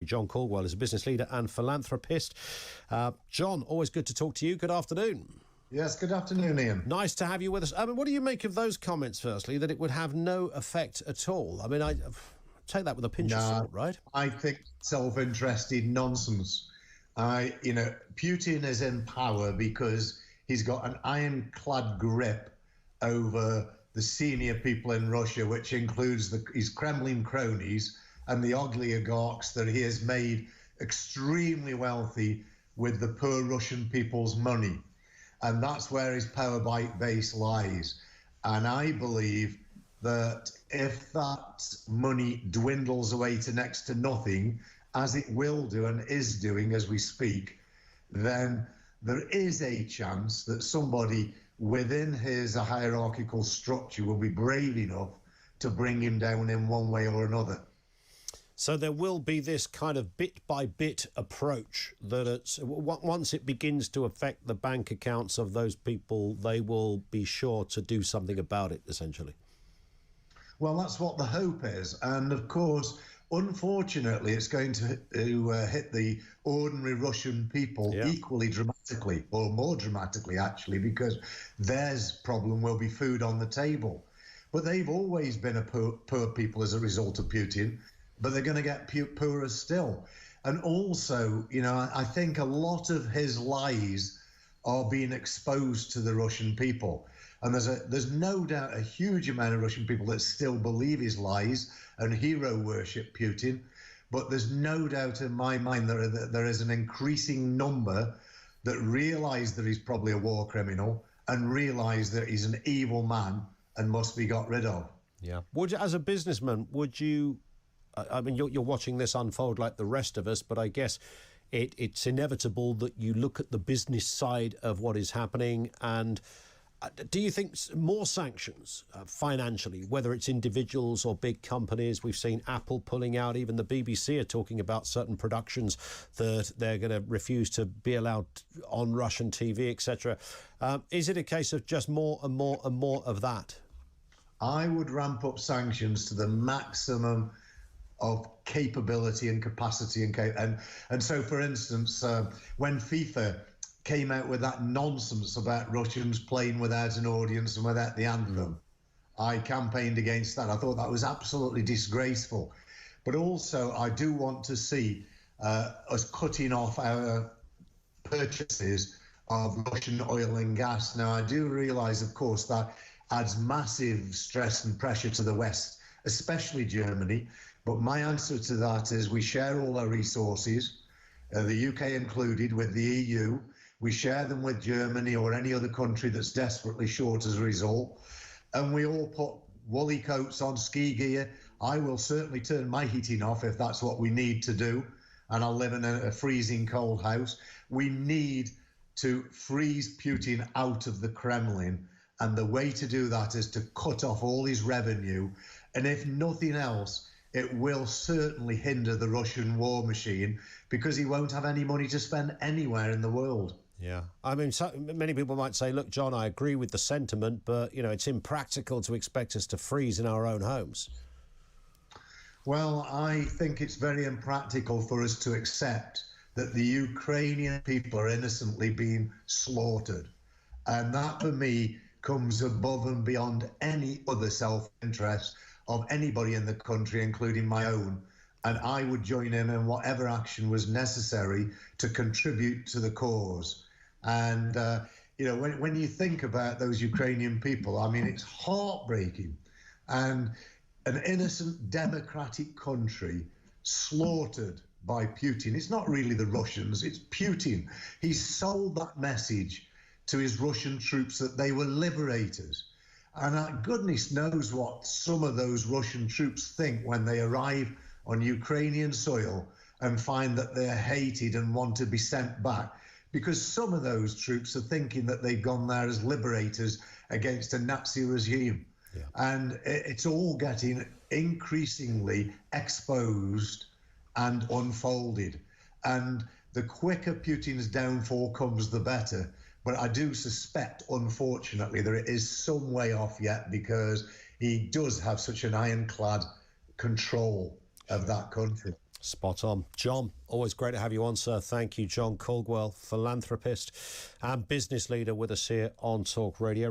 John Caudwell is a business leader and philanthropist. John, always good to talk to you. Good afternoon. Yes, good afternoon, Ian. Nice to have you with us. I mean, what do you make of those comments, firstly, that it would have no effect at all? I mean, I take that with a pinch of salt, right? I think self-interested nonsense. Putin is in power because he's got an ironclad grip over the senior people in Russia, which includes his Kremlin cronies and the oligarchs that he has made extremely wealthy with the poor Russian people's money. And that's where his power base lies. And I believe that if that money dwindles away to next to nothing, as it will do and is doing as we speak, then there is a chance that somebody within his hierarchical structure will be brave enough to bring him down in one way or another. So there will be this kind of bit-by-bit approach that once it begins to affect the bank accounts of those people, they will be sure to do something about it, essentially. Well, that's what the hope is. And, of course, unfortunately, it's going to hit the ordinary Russian people equally dramatically, or more dramatically, actually, because their problem will be food on the table. But they've always been a poor people as a result of Putin, but they're going to get poorer still. And also, I think a lot of his lies are being exposed to the Russian people. And there's no doubt a huge amount of Russian people that still believe his lies and hero worship Putin. But there's no doubt in my mind that there is an increasing number that realise that he's probably a war criminal and realise that he's an evil man and must be got rid of. Yeah. As a businessman, would you... I mean, you're watching this unfold like the rest of us, but I guess it's inevitable that you look at the business side of what is happening. And do you think more sanctions financially, whether it's individuals or big companies? We've seen Apple pulling out. Even the BBC are talking about certain productions that they're going to refuse to be allowed on Russian TV, etc. Is it a case of just more and more and more of that? I would ramp up sanctions to the maximum of capability and capacity and so, for instance, when FIFA came out with that nonsense about Russians playing without an audience and without the anthem, I campaigned against that. I thought that was absolutely disgraceful. But also, I do want to see us cutting off our purchases of Russian oil and gas. Now, I do realise, of course, that adds massive stress and pressure to the West, especially Germany. But my answer to that is we share all our resources, the UK included, with the EU. We share them with Germany or any other country that's desperately short as a result. And we all put woolly coats on, ski gear. I will certainly turn my heating off if that's what we need to do. And I'll live in a freezing cold house. We need to freeze Putin out of the Kremlin. And the way to do that is to cut off all his revenue. And if nothing else, it will certainly hinder the Russian war machine because he won't have any money to spend anywhere in the world. Yeah. I mean, many people might say, look, John, I agree with the sentiment, but, it's impractical to expect us to freeze in our own homes. Well, I think it's very impractical for us to accept that the Ukrainian people are innocently being slaughtered. And that, for me, comes above and beyond any other self-interest of anybody in the country, including my own. And I would join in whatever action was necessary to contribute to the cause. And, when you think about those Ukrainian people, I mean, it's heartbreaking. And an innocent democratic country slaughtered by Putin. It's not really the Russians, it's Putin. He sold that message to his Russian troops that they were liberators. And goodness knows what some of those Russian troops think when they arrive on Ukrainian soil and find that they're hated and want to be sent back. Because some of those troops are thinking that they've gone there as liberators against a Nazi regime. Yeah. And it's all getting increasingly exposed and unfolded. And the quicker Putin's downfall comes, the better. But I do suspect, unfortunately, that it is some way off yet because he does have such an ironclad control of that country. Spot on. John, always great to have you on, sir. Thank you, John Caudwell, philanthropist and business leader with us here on Talk Radio.